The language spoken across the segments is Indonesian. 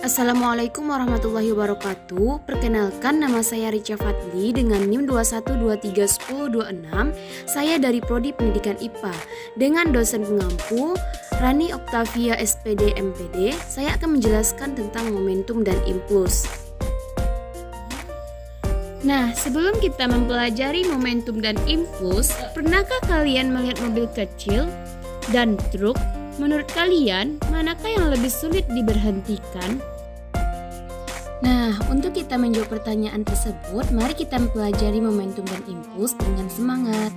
Assalamualaikum warahmatullahi wabarakatuh. Perkenalkan, nama saya Richa Fadli dengan NIM 21231026. Saya dari Prodi Pendidikan IPA. Dengan dosen pengampu Rani Oktavia SPD MPD, saya akan menjelaskan tentang momentum dan impuls. Nah, sebelum kita mempelajari momentum dan impuls, pernahkah kalian melihat mobil kecil dan truk? Menurut kalian, manakah yang lebih sulit diberhentikan? Nah, untuk kita menjawab pertanyaan tersebut, mari kita mempelajari momentum dan impuls dengan semangat.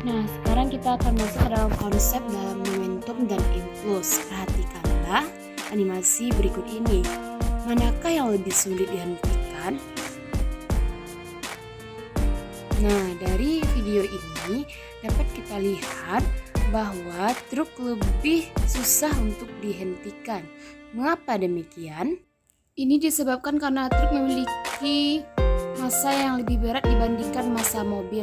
Nah, sekarang kita akan masuk ke dalam konsep dalam momentum dan impuls. Perhatikanlah animasi berikut ini. Manakah yang lebih sulit dihentikan? Nah, dari video ini dapat kita lihat bahwa truk lebih susah untuk dihentikan. Mengapa demikian? Ini disebabkan karena truk memiliki massa yang lebih berat dibandingkan massa mobil.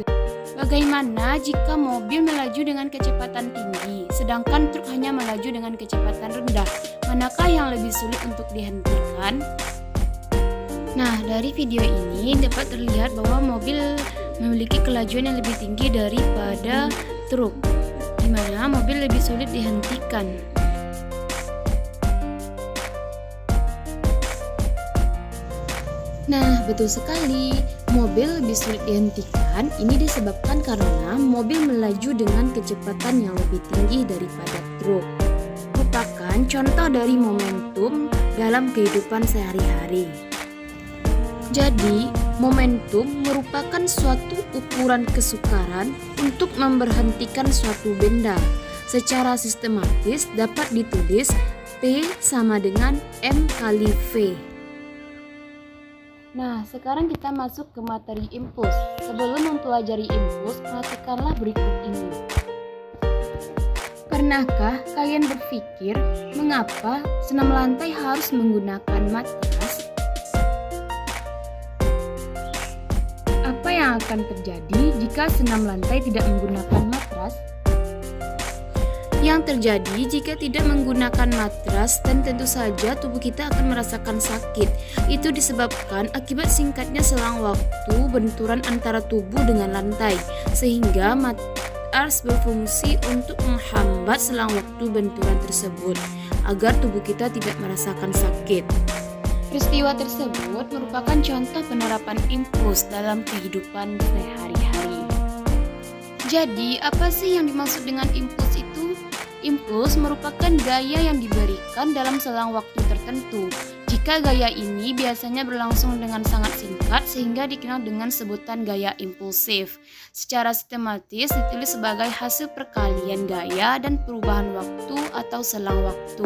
Bagaimana jika mobil melaju dengan kecepatan tinggi, sedangkan truk hanya melaju dengan kecepatan rendah? Manakah yang lebih sulit untuk dihentikan? Nah, dari video ini dapat terlihat bahwa mobil memiliki kelajuan yang lebih tinggi daripada truk, di mana mobil lebih sulit dihentikan. Nah, betul sekali, mobil lebih sulit dihentikan. Ini disebabkan karena mobil melaju dengan kecepatan yang lebih tinggi daripada truk. Merupakan contoh dari momentum dalam kehidupan sehari-hari. Jadi, momentum merupakan suatu ukuran kesukaran untuk memberhentikan suatu benda. Secara sistematis dapat ditulis P sama dengan M kali V. Nah, sekarang kita masuk ke materi impuls. Sebelum mempelajari impuls, perhatikanlah berikut ini. Pernahkah kalian berpikir mengapa senam lantai harus menggunakan matras? Apa yang akan terjadi jika senam lantai tidak menggunakan matras? Yang terjadi jika tidak menggunakan matras, dan tentu saja tubuh kita akan merasakan sakit. Itu disebabkan akibat singkatnya selang waktu benturan antara tubuh dengan lantai, sehingga matras berfungsi untuk menghambat selang waktu benturan tersebut agar tubuh kita tidak merasakan sakit. Peristiwa tersebut merupakan contoh penerapan impuls dalam kehidupan sehari-hari. Jadi, apa sih yang dimaksud dengan impuls itu? Impuls merupakan gaya yang diberikan dalam selang waktu tertentu. Jika gaya ini biasanya berlangsung dengan sangat singkat sehingga dikenal dengan sebutan gaya impulsif. Secara sistematis ditulis sebagai hasil perkalian gaya dan perubahan waktu atau selang waktu.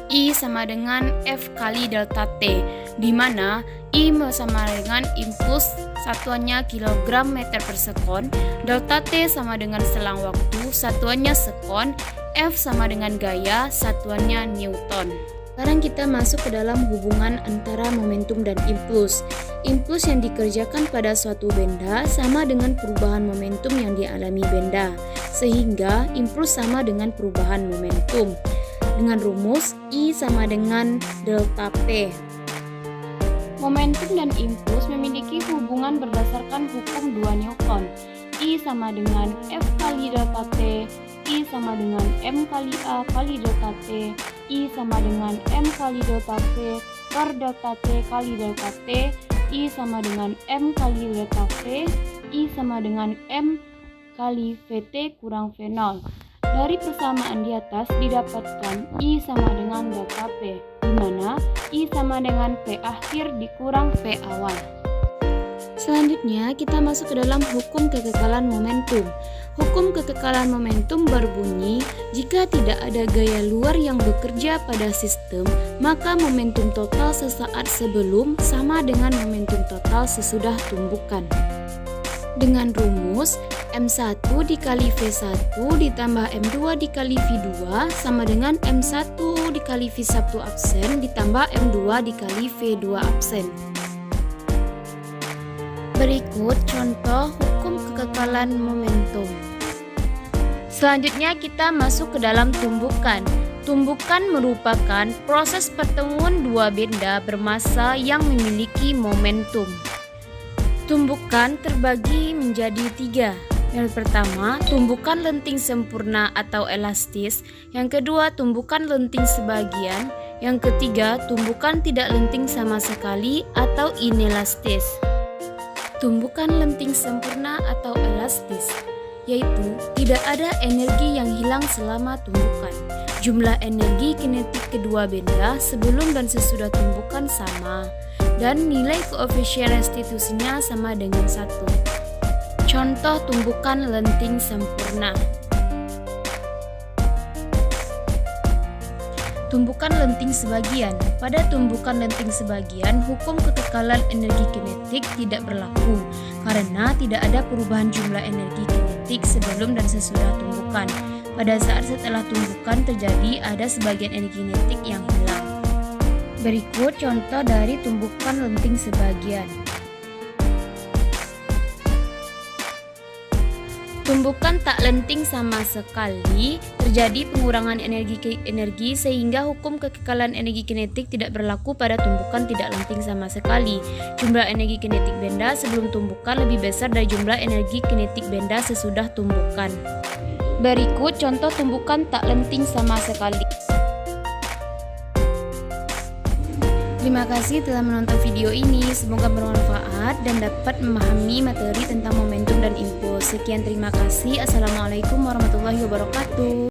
I sama dengan F kali delta T, di mana I sama dengan impuls satuannya kilogram meter per sekon, delta T sama dengan selang waktu satuannya sekon, F sama dengan gaya satuannya Newton. Sekarang kita masuk ke dalam hubungan antara momentum dan impuls. Impuls yang dikerjakan pada suatu benda sama dengan perubahan momentum yang dialami benda, sehingga impuls sama dengan perubahan momentum. Dengan rumus I sama dengan delta P. Momentum dan impuls memiliki hubungan berdasarkan hukum 2 Newton. I sama dengan F kali delta T, I sama dengan M kali A kali delta T, I sama dengan M kali delta P per delta T kali delta T, I sama dengan M kali delta V, I sama dengan M kali VT kurang V0. Dari persamaan di atas didapatkan I sama dengan delta P, di mana I sama dengan P akhir dikurang P awal. Selanjutnya kita masuk ke dalam hukum kekekalan momentum. Hukum kekekalan momentum berbunyi, jika tidak ada gaya luar yang bekerja pada sistem, maka momentum total sesaat sebelum sama dengan momentum total sesudah tumbukan. Dengan rumus M1 dikali V1 ditambah M2 dikali V2 sama dengan M1 dikali V1 absen ditambah M2 dikali V2 absen. Berikut contoh hukum kekekalan momentum. Selanjutnya kita masuk ke dalam tumbukan. Tumbukan merupakan proses pertemuan dua benda bermassa yang memiliki momentum. Tumbukan terbagi menjadi tiga. Yang pertama, tumbukan lenting sempurna atau elastis. Yang kedua, tumbukan lenting sebagian. Yang ketiga, tumbukan tidak lenting sama sekali atau inelastis. Tumbukan lenting sempurna atau elastis, yaitu tidak ada energi yang hilang selama tumbukan. Jumlah energi kinetik kedua benda sebelum dan sesudah tumbukan sama, dan nilai koefisien restitusinya sama dengan 1. Contoh tumbukan lenting sempurna. Tumbukan lenting sebagian. Pada tumbukan lenting sebagian, hukum kekekalan energi kinetik tidak berlaku karena tidak ada perubahan jumlah energi kinetik sebelum dan sesudah tumbukan. Pada saat setelah tumbukan terjadi ada sebagian energi kinetik yang hilang. Berikut contoh dari tumbukan lenting sebagian. Tumbukan tak lenting sama sekali, terjadi pengurangan energi sehingga hukum kekekalan energi kinetik tidak berlaku pada tumbukan tidak lenting sama sekali. Jumlah energi kinetik benda sebelum tumbukan lebih besar dari jumlah energi kinetik benda sesudah tumbukan. Berikut contoh tumbukan tak lenting sama sekali. Terima kasih telah menonton video ini, semoga bermanfaat dan dapat memahami materi tentang momentum dan impuls. Sekian, terima kasih. Assalamualaikum warahmatullahi wabarakatuh.